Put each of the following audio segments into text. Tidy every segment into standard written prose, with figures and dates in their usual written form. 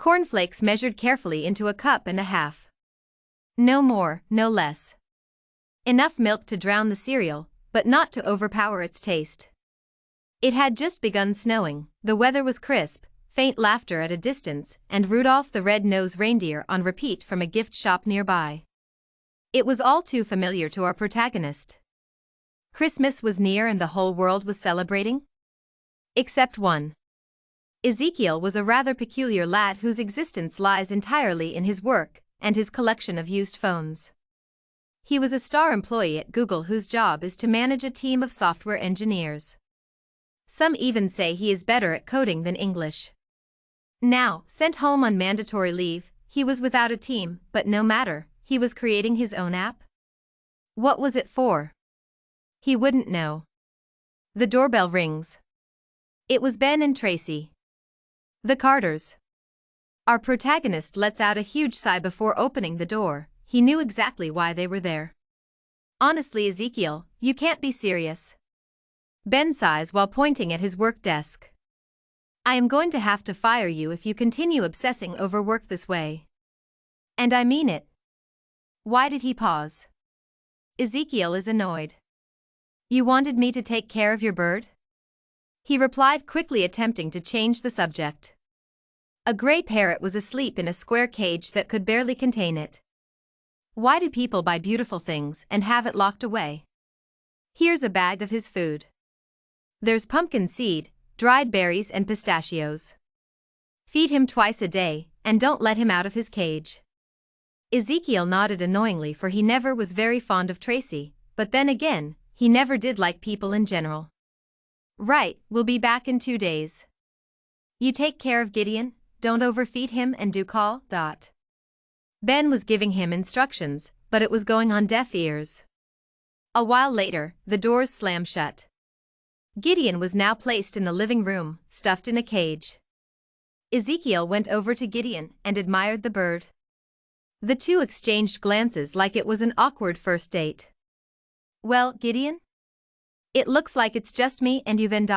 cornflakes measured carefully into a cup and a half. No more, no less. Enough milk to drown the cereal, but not to overpower its taste. It had just begun snowing, the weather was crisp, faint laughter at a distance, and Rudolph the Red-Nosed Reindeer on repeat from a gift shop nearby. It was all too familiar to our protagonist. Christmas was near and the whole world was celebrating? Except one. Ezekiel was a rather peculiar lad whose existence lies entirely in his work and his collection of used phones. He was a star employee at Google whose job is to manage a team of software engineers. Some even say he is better at coding than English. Now, sent home on mandatory leave, he was without a team, but no matter, he was creating his own app. What was it for? He wouldn't know. The doorbell rings. It was Ben and Tracy. The Carters. Our protagonist lets out a huge sigh before opening the door. He knew exactly why they were there. Honestly, Ezekiel, you can't be serious. Ben sighs while pointing at his work desk. I am going to have to fire you if you continue obsessing over work this way. And I mean it. Why did he pause? Ezekiel is annoyed. You wanted me to take care of your bird? He replied quickly, attempting to change the subject. A gray parrot was asleep in a square cage that could barely contain it. Why do people buy beautiful things and have it locked away? Here's a bag of his food. There's pumpkin seed, dried berries and pistachios. Feed him twice a day, and don't let him out of his cage. Ezekiel nodded annoyingly, for he never was very fond of Tracy, but then again, he never did like people in general. Right, we'll be back in 2 days. You take care of Gideon, don't overfeed him and do call. Ben was giving him instructions, but it was going on deaf ears. A while later, the doors slammed shut. Gideon was now placed in the living room, stuffed in a cage. Ezekiel went over to Gideon and admired the bird. The two exchanged glances like it was an awkward first date. Well, Gideon? It looks like it's just me and you then.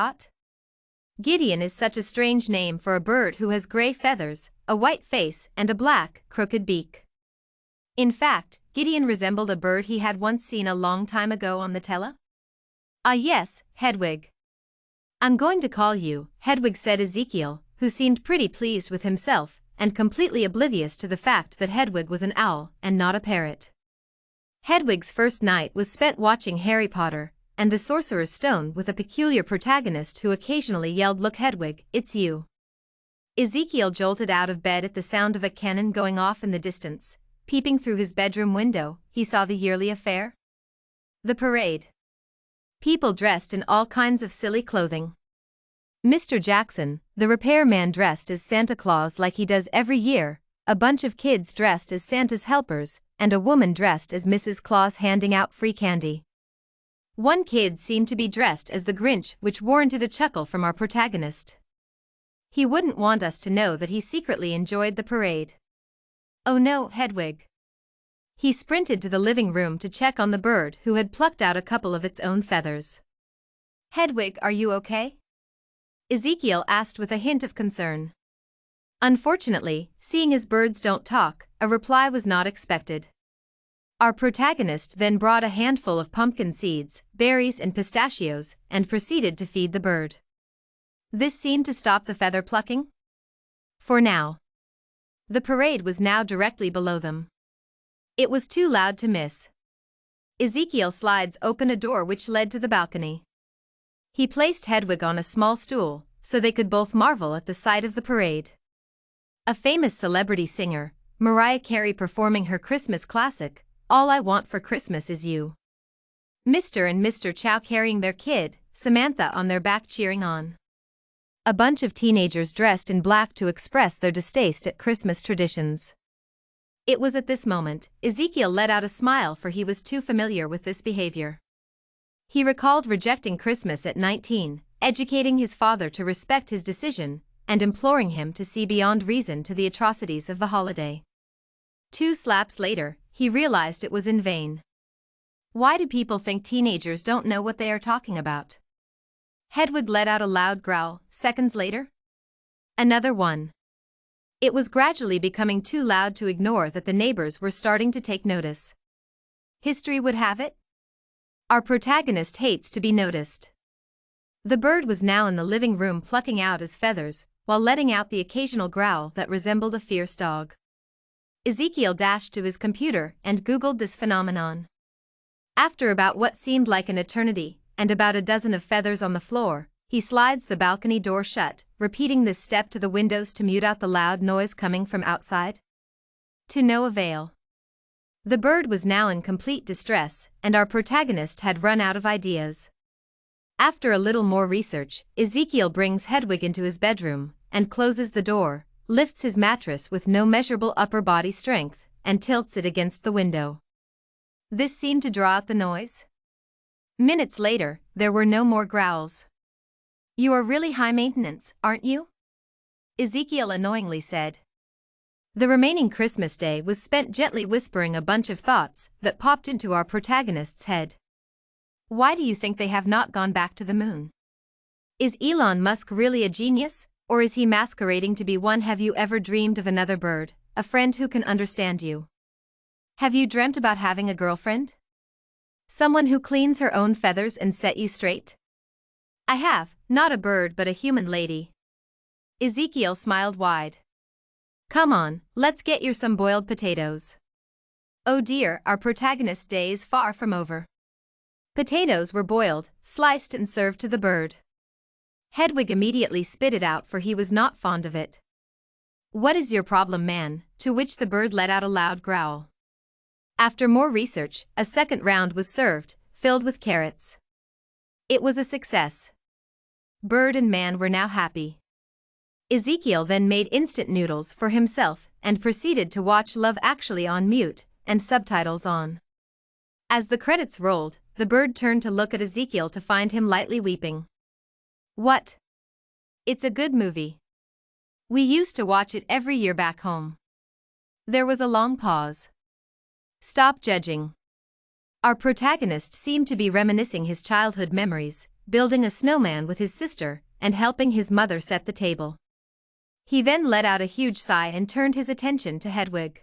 Gideon is such a strange name for a bird who has gray feathers, a white face and a black, crooked beak. In fact, Gideon resembled a bird he had once seen a long time ago on the tele. Ah yes, Hedwig. I'm going to call you Hedwig, said Ezekiel, who seemed pretty pleased with himself and completely oblivious to the fact that Hedwig was an owl and not a parrot. Hedwig's first night was spent watching Harry Potter and the Sorcerer's Stone with a peculiar protagonist who occasionally yelled, "Look, Hedwig, it's you." Ezekiel jolted out of bed at the sound of a cannon going off in the distance. Peeping through his bedroom window, he saw the yearly affair. The parade. People dressed in all kinds of silly clothing. Mr. Jackson, the repairman, dressed as Santa Claus like he does every year, a bunch of kids dressed as Santa's helpers, and a woman dressed as Mrs. Claus handing out free candy. One kid seemed to be dressed as the Grinch, which warranted a chuckle from our protagonist. He wouldn't want us to know that he secretly enjoyed the parade. Oh no, Hedwig. He sprinted to the living room to check on the bird, who had plucked out a couple of its own feathers. Hedwig, are you okay? Ezekiel asked with a hint of concern. Unfortunately, seeing as birds don't talk, a reply was not expected. Our protagonist then brought a handful of pumpkin seeds, berries and pistachios, and proceeded to feed the bird. This seemed to stop the feather plucking. For now. The parade was now directly below them. It was too loud to miss. Ezekiel slides open a door which led to the balcony. He placed Hedwig on a small stool, so they could both marvel at the sight of the parade. A famous celebrity singer, Mariah Carey, performing her Christmas classic, "All I Want for Christmas Is You." Mr. and Mr. Chow carrying their kid, Samantha, on their back cheering on. A bunch of teenagers dressed in black to express their distaste at Christmas traditions. It was at this moment, Ezekiel let out a smile, for he was too familiar with this behavior. He recalled rejecting Christmas at 19, educating his father to respect his decision, and imploring him to see beyond reason to the atrocities of the holiday. 2 slaps later, he realized it was in vain. Why do people think teenagers don't know what they are talking about? Hedwig let out a loud growl. Seconds later, another one. It was gradually becoming too loud to ignore that the neighbors were starting to take notice. History would have it, our protagonist hates to be noticed. The bird was now in the living room plucking out his feathers, while letting out the occasional growl that resembled a fierce dog. Ezekiel dashed to his computer and Googled this phenomenon. After about what seemed like an eternity, and about a dozen of feathers on the floor, he slides the balcony door shut, repeating this step to the windows to mute out the loud noise coming from outside. To no avail. The bird was now in complete distress, and our protagonist had run out of ideas. After a little more research, Ezekiel brings Hedwig into his bedroom, and closes the door, lifts his mattress with no measurable upper body strength, and tilts it against the window. This seemed to draw out the noise. Minutes later, there were no more growls. "You are really high maintenance, aren't you?" Ezekiel annoyingly said. The remaining Christmas day was spent gently whispering a bunch of thoughts that popped into our protagonist's head. Why do you think they have not gone back to the moon? Is Elon Musk really a genius, or is he masquerading to be one? Have you ever dreamed of another bird, a friend who can understand you? Have you dreamt about having a girlfriend? Someone who cleans her own feathers and set you straight? I have, not a bird but a human lady. Ezekiel smiled wide. Come on, let's get you some boiled potatoes. Oh dear, our protagonist's day is far from over. Potatoes were boiled, sliced and served to the bird. Hedwig immediately spit it out, for he was not fond of it. What is your problem, man? To which the bird let out a loud growl. After more research, a second round was served, filled with carrots. It was a success. Bird and man were now happy. Ezekiel then made instant noodles for himself and proceeded to watch Love Actually on mute and subtitles on. As the credits rolled, the bird turned to look at Ezekiel to find him lightly weeping. What? It's a good movie. We used to watch it every year back home. There was a long pause. Stop judging. Our protagonist seemed to be reminiscing his childhood memories, building a snowman with his sister and helping his mother set the table. He then let out a huge sigh and turned his attention to Hedwig.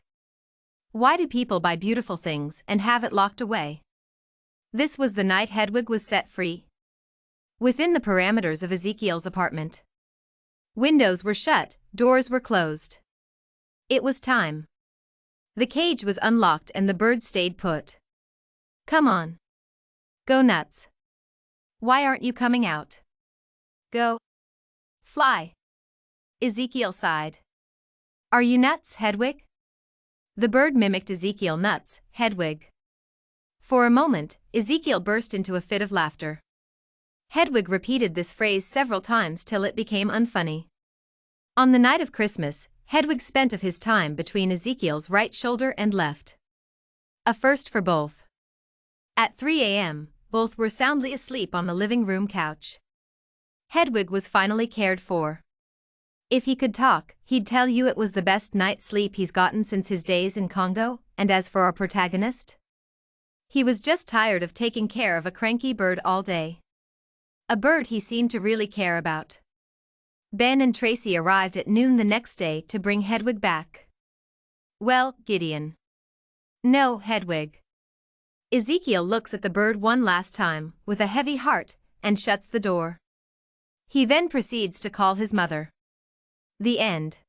Why do people buy beautiful things and have it locked away? This was the night Hedwig was set free. Within the parameters of Ezekiel's apartment. Windows were shut, doors were closed. It was time. The cage was unlocked and the bird stayed put. Come on. Go nuts. Why aren't you coming out? Go. Fly. Ezekiel sighed. Are you nuts, Hedwig? The bird mimicked Ezekiel nuts, Hedwig. For a moment, Ezekiel burst into a fit of laughter. Hedwig repeated this phrase several times till it became unfunny. On the night of Christmas, Hedwig spent of his time between Ezekiel's right shoulder and left. A first for both. At 3 a.m., both were soundly asleep on the living room couch. Hedwig was finally cared for. If he could talk, he'd tell you it was the best night's sleep he's gotten since his days in Congo, and as for our protagonist, he was just tired of taking care of a cranky bird all day. A bird he seemed to really care about. Ben and Tracy arrived at noon the next day to bring Hedwig back. Well, Gideon. No, Hedwig. Ezekiel looks at the bird one last time, with a heavy heart, and shuts the door. He then proceeds to call his mother. The end.